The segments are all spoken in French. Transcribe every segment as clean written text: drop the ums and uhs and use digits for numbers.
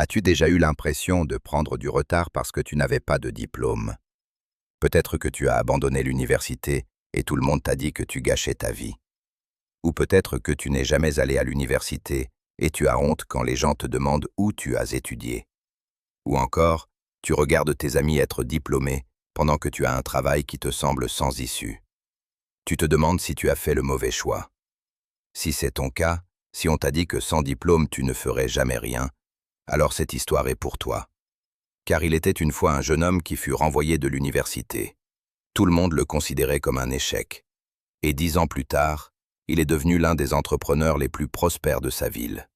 As-tu déjà eu l'impression de prendre du retard parce que tu n'avais pas de diplôme? Peut-être que tu as abandonné l'université et tout le monde t'a dit que tu gâchais ta vie. Ou peut-être que tu n'es jamais allé à l'université et tu as honte quand les gens te demandent où tu as étudié. Ou encore, tu regardes tes amis être diplômés pendant que tu as un travail qui te semble sans issue. Tu te demandes si tu as fait le mauvais choix. Si c'est ton cas, si on t'a dit que sans diplôme tu ne ferais jamais rien, alors cette histoire est pour toi. Car il était une fois un jeune homme qui fut renvoyé de l'université. Tout le monde le considérait comme un échec. Et 10 ans plus tard, il est devenu l'un des entrepreneurs les plus prospères de sa ville.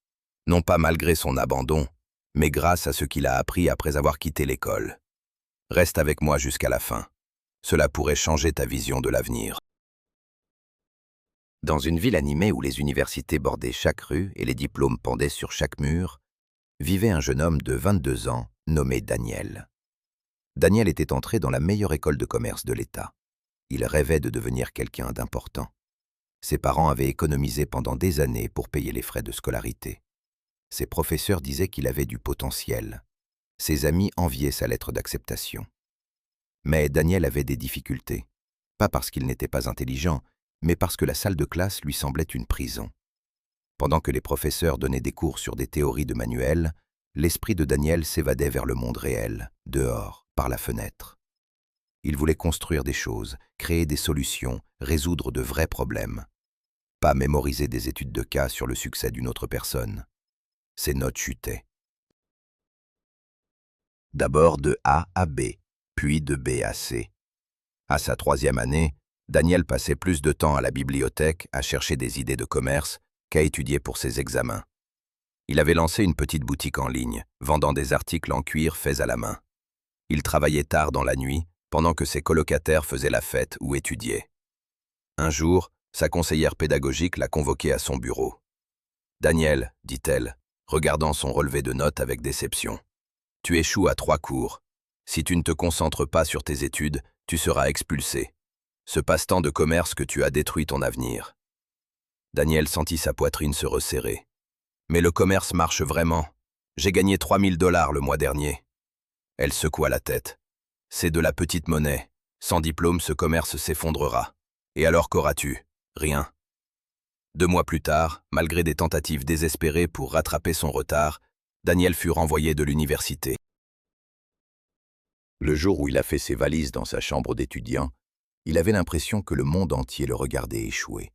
Non pas malgré son abandon, mais grâce à ce qu'il a appris après avoir quitté l'école. Reste avec moi jusqu'à la fin. Cela pourrait changer ta vision de l'avenir. Dans une ville animée où les universités bordaient chaque rue et les diplômes pendaient sur chaque mur, vivait un jeune homme de 22 ans nommé Daniel. Daniel était entré dans la meilleure école de commerce de l'État. Il rêvait de devenir quelqu'un d'important. Ses parents avaient économisé pendant des années pour payer les frais de scolarité. Ses professeurs disaient qu'il avait du potentiel. Ses amis enviaient sa lettre d'acceptation. Mais Daniel avait des difficultés. Pas parce qu'il n'était pas intelligent, mais parce que la salle de classe lui semblait une prison. Pendant que les professeurs donnaient des cours sur des théories de manuels, l'esprit de Daniel s'évadait vers le monde réel, dehors, par la fenêtre. Il voulait construire des choses, créer des solutions, résoudre de vrais problèmes. Pas mémoriser des études de cas sur le succès d'une autre personne. Ses notes chutaient. D'abord de A à B, puis de B à C. À sa 3e année, Daniel passait plus de temps à la bibliothèque à chercher des idées de commerce qu'à étudier pour ses examens. Il avait lancé une petite boutique en ligne, vendant des articles en cuir faits à la main. Il travaillait tard dans la nuit, pendant que ses colocataires faisaient la fête ou étudiaient. Un jour, sa conseillère pédagogique l'a convoqué à son bureau. « Daniel, dit-elle, regardant son relevé de notes avec déception, tu échoues à 3 cours. Si tu ne te concentres pas sur tes études, tu seras expulsé. Ce passe-temps de commerce que tu as détruit ton avenir. » Daniel sentit sa poitrine se resserrer. « Mais le commerce marche vraiment. J'ai gagné 3000 $ le mois dernier. » Elle secoua la tête. « C'est de la petite monnaie. Sans diplôme, ce commerce s'effondrera. Et alors qu'auras-tu? Rien. » 2 mois plus tard, malgré des tentatives désespérées pour rattraper son retard, Daniel fut renvoyé de l'université. Le jour où il a fait ses valises dans sa chambre d'étudiant, il avait l'impression que le monde entier le regardait échouer.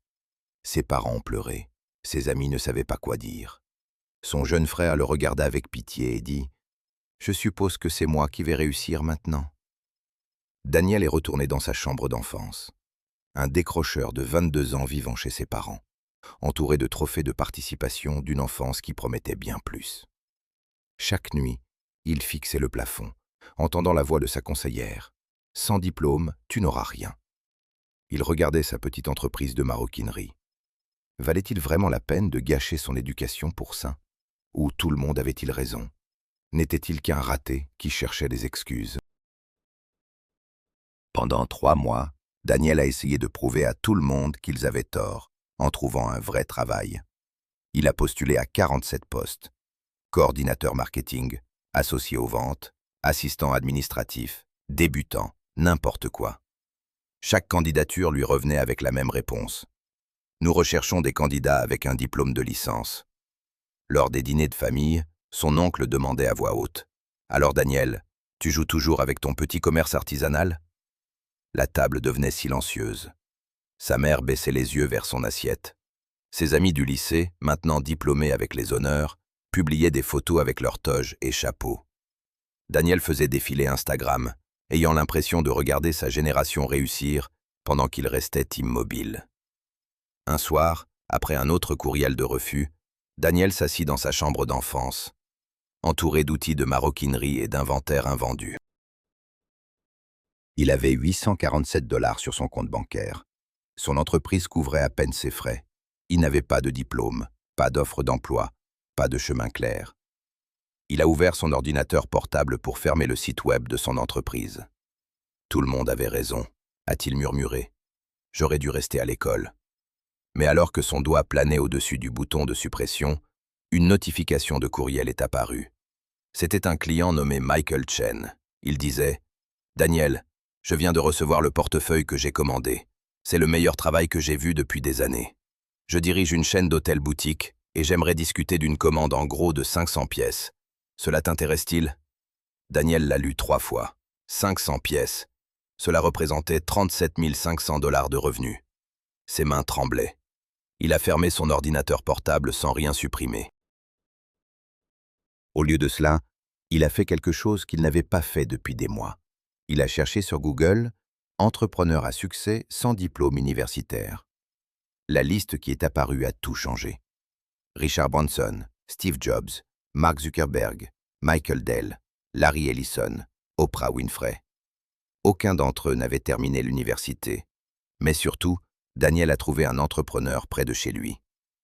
Ses parents pleuraient, ses amis ne savaient pas quoi dire. Son jeune frère le regarda avec pitié et dit « Je suppose que c'est moi qui vais réussir maintenant. » Daniel est retourné dans sa chambre d'enfance. Un décrocheur de 22 ans vivant chez ses parents, entouré de trophées de participation d'une enfance qui promettait bien plus. Chaque nuit, il fixait le plafond, entendant la voix de sa conseillère. « Sans diplôme, tu n'auras rien. » Il regardait sa petite entreprise de maroquinerie. Valait-il vraiment la peine de gâcher son éducation pour ça? Ou tout le monde avait-il raison? N'était-il qu'un raté qui cherchait des excuses? Pendant 3 mois, Daniel a essayé de prouver à tout le monde qu'ils avaient tort, en trouvant un vrai travail. Il a postulé à 47 postes. Coordinateur marketing, associé aux ventes, assistant administratif, débutant, n'importe quoi. Chaque candidature lui revenait avec la même réponse. Nous recherchons des candidats avec un diplôme de licence. Lors des dîners de famille, son oncle demandait à voix haute. « Alors Daniel, tu joues toujours avec ton petit commerce artisanal ?» La table devenait silencieuse. Sa mère baissait les yeux vers son assiette. Ses amis du lycée, maintenant diplômés avec les honneurs, publiaient des photos avec leurs toges et chapeaux. Daniel faisait défiler Instagram, ayant l'impression de regarder sa génération réussir pendant qu'il restait immobile. Un soir, après un autre courriel de refus, Daniel s'assit dans sa chambre d'enfance, entouré d'outils de maroquinerie et d'inventaire invendus. Il avait 847 $ sur son compte bancaire. Son entreprise couvrait à peine ses frais. Il n'avait pas de diplôme, pas d'offre d'emploi, pas de chemin clair. Il a ouvert son ordinateur portable pour fermer le site web de son entreprise. « Tout le monde avait raison », a-t-il murmuré. « J'aurais dû rester à l'école. » Mais alors que son doigt planait au-dessus du bouton de suppression, une notification de courriel est apparue. C'était un client nommé Michael Chen. Il disait « Daniel, je viens de recevoir le portefeuille que j'ai commandé. C'est le meilleur travail que j'ai vu depuis des années. Je dirige une chaîne d'hôtels-boutiques et j'aimerais discuter d'une commande en gros de 500 pièces. Cela t'intéresse-t-il » Daniel l'a lu 3 fois. 500 pièces. Cela représentait 37 500 $ de revenus. Ses mains tremblaient. Il a fermé son ordinateur portable sans rien supprimer. Au lieu de cela, il a fait quelque chose qu'il n'avait pas fait depuis des mois. Il a cherché sur Google « Entrepreneur à succès sans diplôme universitaire ». La liste qui est apparue a tout changé. Richard Branson, Steve Jobs, Mark Zuckerberg, Michael Dell, Larry Ellison, Oprah Winfrey. Aucun d'entre eux n'avait terminé l'université. Mais surtout, Daniel a trouvé un entrepreneur près de chez lui.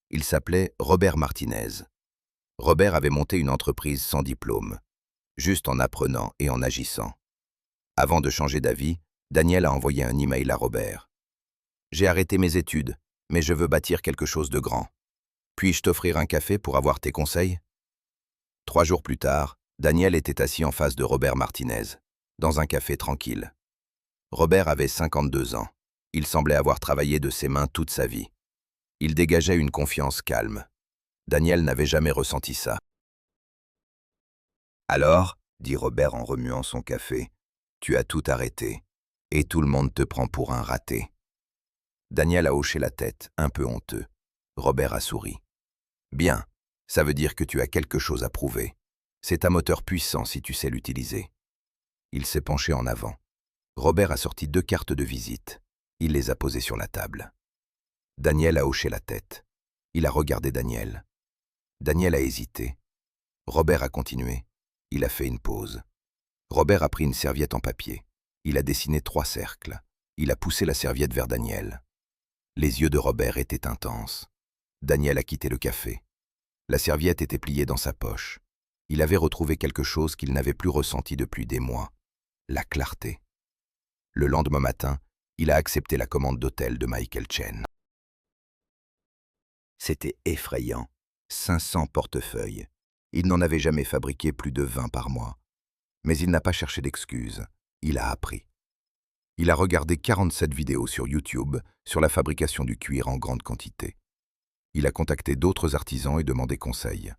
Il s'appelait Robert Martinez. Robert avait monté une entreprise sans diplôme, juste en apprenant et en agissant. Avant de changer d'avis, Daniel a envoyé un email à Robert. « J'ai arrêté mes études, mais je veux bâtir quelque chose de grand. Puis-je t'offrir un café pour avoir tes conseils ?» 3 jours plus tard, Daniel était assis en face de Robert Martinez, dans un café tranquille. Robert avait 52 ans. Il semblait avoir travaillé de ses mains toute sa vie. Il dégageait une confiance calme. Daniel n'avait jamais ressenti ça. « Alors, dit Robert en remuant son café, tu as tout arrêté, et tout le monde te prend pour un raté. » Daniel a hoché la tête, un peu honteux. Robert a souri. « Bien, ça veut dire que tu as quelque chose à prouver. C'est un moteur puissant si tu sais l'utiliser. » Il s'est penché en avant. Robert a sorti 2 cartes de visite. Il les a posées sur la table. Daniel a hoché la tête. Il a regardé Daniel. Daniel a hésité. Robert a continué. Il a fait une pause. Robert a pris une serviette en papier. Il a dessiné 3 cercles. Il a poussé la serviette vers Daniel. Les yeux de Robert étaient intenses. Daniel a quitté le café. La serviette était pliée dans sa poche. Il avait retrouvé quelque chose qu'il n'avait plus ressenti depuis des mois. La clarté. Le lendemain matin, il a accepté la commande d'hôtel de Michael Chen. C'était effrayant. 500 portefeuilles. Il n'en avait jamais fabriqué plus de 20 par mois. Mais il n'a pas cherché d'excuses. Il a appris. Il a regardé 47 vidéos sur YouTube sur la fabrication du cuir en grande quantité. Il a contacté d'autres artisans et demandé conseil.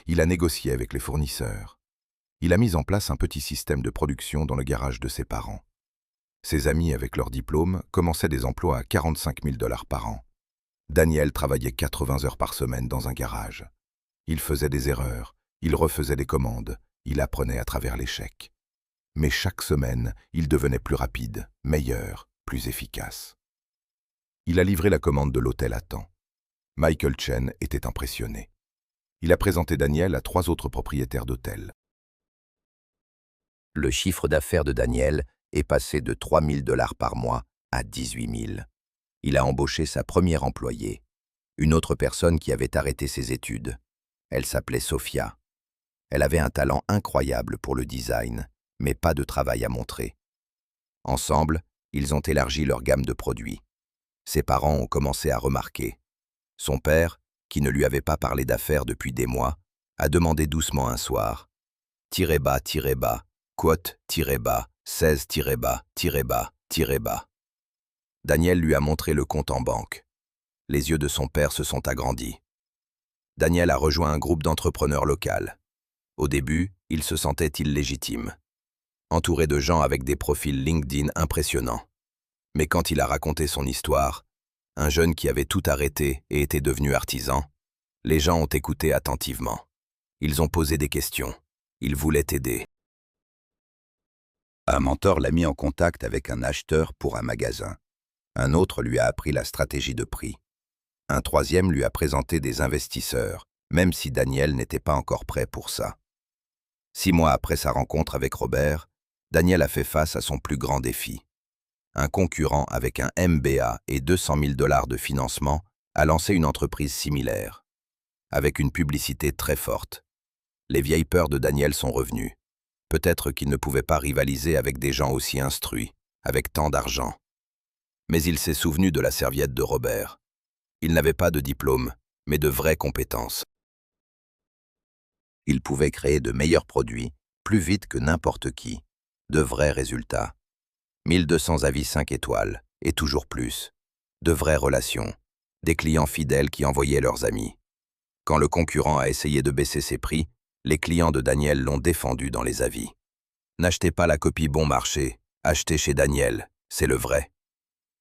Il a négocié avec les fournisseurs. Il a mis en place un petit système de production dans le garage de ses parents. Ses amis avec leur diplôme commençaient des emplois à 45 000 $ par an. Daniel travaillait 80 heures par semaine dans un garage. Il faisait des erreurs, il refaisait des commandes, il apprenait à travers l'échec. Mais chaque semaine, il devenait plus rapide, meilleur, plus efficace. Il a livré la commande de l'hôtel à temps. Michael Chen était impressionné. Il a présenté Daniel à 3 autres propriétaires d'hôtels. Le chiffre d'affaires de Daniel est passé de 3 000 $ par mois à 18 000. Il a embauché sa première employée, une autre personne qui avait arrêté ses études. Elle s'appelait Sophia. Elle avait un talent incroyable pour le design, mais pas de travail à montrer. Ensemble, ils ont élargi leur gamme de produits. Ses parents ont commencé à remarquer. Son père, qui ne lui avait pas parlé d'affaires depuis des mois, a demandé doucement un soir « tirez bas, quote, tirez bas, 16, tirez bas, tirez bas, tirez bas ». Daniel lui a montré le compte en banque. Les yeux de son père se sont agrandis. Daniel a rejoint un groupe d'entrepreneurs locaux. Au début, il se sentait illégitime, entouré de gens avec des profils LinkedIn impressionnants. Mais quand il a raconté son histoire, un jeune qui avait tout arrêté et était devenu artisan, les gens ont écouté attentivement. Ils ont posé des questions. Ils voulaient aider. Un mentor l'a mis en contact avec un acheteur pour un magasin. Un autre lui a appris la stratégie de prix. Un troisième lui a présenté des investisseurs, même si Daniel n'était pas encore prêt pour ça. 6 mois après sa rencontre avec Robert, Daniel a fait face à son plus grand défi. Un concurrent avec un MBA et 200 000 $ de financement a lancé une entreprise similaire, avec une publicité très forte. Les vieilles peurs de Daniel sont revenues. Peut-être qu'il ne pouvait pas rivaliser avec des gens aussi instruits, avec tant d'argent. Mais il s'est souvenu de la serviette de Robert. Il n'avait pas de diplôme, mais de vraies compétences. Il pouvait créer de meilleurs produits, plus vite que n'importe qui. De vrais résultats. 1200 avis 5 étoiles, et toujours plus. De vraies relations. Des clients fidèles qui envoyaient leurs amis. Quand le concurrent a essayé de baisser ses prix, les clients de Daniel l'ont défendu dans les avis. N'achetez pas la copie bon marché, achetez chez Daniel, c'est le vrai.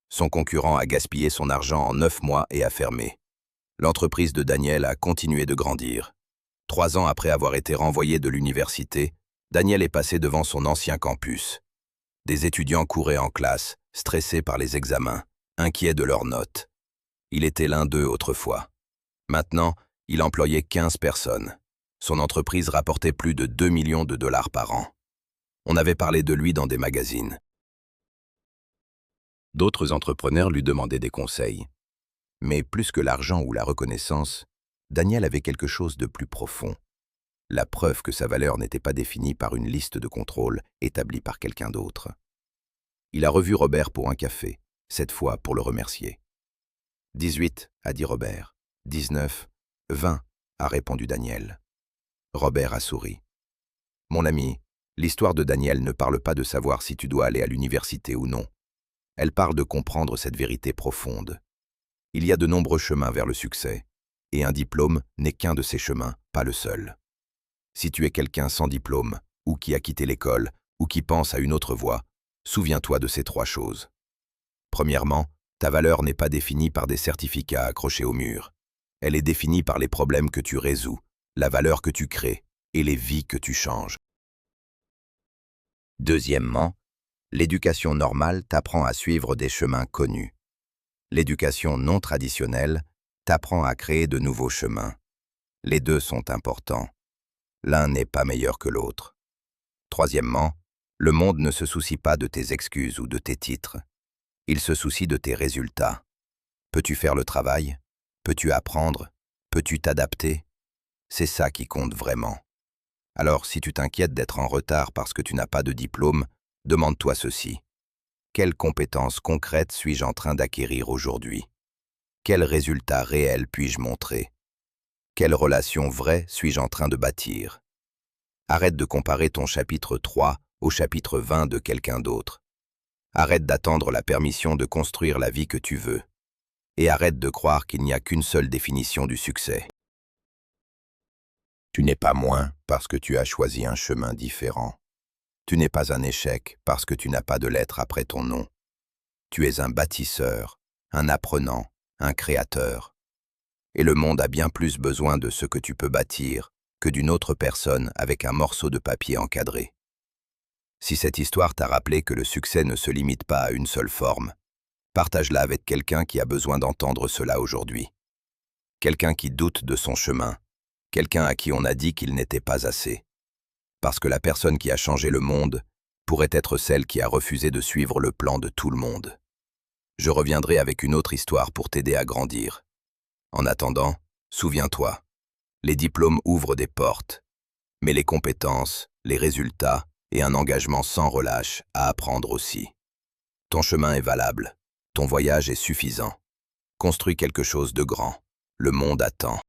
Son concurrent a gaspillé son argent en 9 mois et a fermé. L'entreprise de Daniel a continué de grandir. 3 ans après avoir été renvoyé de l'université, Daniel est passé devant son ancien campus. Des étudiants couraient en classe, stressés par les examens, inquiets de leurs notes. Il était l'un d'eux autrefois. Maintenant, il employait 15 personnes. Son entreprise rapportait plus de 2 millions de dollars par an. On avait parlé de lui dans des magazines. D'autres entrepreneurs lui demandaient des conseils. Mais plus que l'argent ou la reconnaissance, Daniel avait quelque chose de plus profond. La preuve que sa valeur n'était pas définie par une liste de contrôle établie par quelqu'un d'autre. Il a revu Robert pour un café, cette fois pour le remercier. 18, a dit Robert. 19, 20, a répondu Daniel. Robert a souri. Mon ami, l'histoire de Daniel ne parle pas de savoir si tu dois aller à l'université ou non. Elle parle de comprendre cette vérité profonde. Il y a de nombreux chemins vers le succès, et un diplôme n'est qu'un de ces chemins, pas le seul. Si tu es quelqu'un sans diplôme, ou qui a quitté l'école, ou qui pense à une autre voie, souviens-toi de ces 3 choses. Premièrement, ta valeur n'est pas définie par des certificats accrochés au mur. Elle est définie par les problèmes que tu résous, la valeur que tu crées et les vies que tu changes. Deuxièmement, l'éducation normale t'apprend à suivre des chemins connus. L'éducation non traditionnelle t'apprend à créer de nouveaux chemins. Les deux sont importants. L'un n'est pas meilleur que l'autre. Troisièmement, le monde ne se soucie pas de tes excuses ou de tes titres. Il se soucie de tes résultats. Peux-tu faire le travail? Peux-tu apprendre? Peux-tu t'adapter? C'est ça qui compte vraiment. Alors, si tu t'inquiètes d'être en retard parce que tu n'as pas de diplôme, demande-toi ceci. Quelles compétences concrètes suis-je en train d'acquérir aujourd'hui? Quels résultats réels puis-je montrer? Quelles relations vraies suis-je en train de bâtir? Arrête de comparer ton chapitre 3 au chapitre 20 de quelqu'un d'autre. Arrête d'attendre la permission de construire la vie que tu veux. Et arrête de croire qu'il n'y a qu'une seule définition du succès. Tu n'es pas moins parce que tu as choisi un chemin différent. Tu n'es pas un échec parce que tu n'as pas de lettre après ton nom. Tu es un bâtisseur, un apprenant, un créateur. Et le monde a bien plus besoin de ce que tu peux bâtir que d'une autre personne avec un morceau de papier encadré. Si cette histoire t'a rappelé que le succès ne se limite pas à une seule forme, partage-la avec quelqu'un qui a besoin d'entendre cela aujourd'hui. Quelqu'un qui doute de son chemin, quelqu'un à qui on a dit qu'il n'était pas assez. Parce que la personne qui a changé le monde pourrait être celle qui a refusé de suivre le plan de tout le monde. Je reviendrai avec une autre histoire pour t'aider à grandir. En attendant, souviens-toi, les diplômes ouvrent des portes, mais les compétences, les résultats et un engagement sans relâche à apprendre aussi. Ton chemin est valable, ton voyage est suffisant. Construis quelque chose de grand, le monde attend.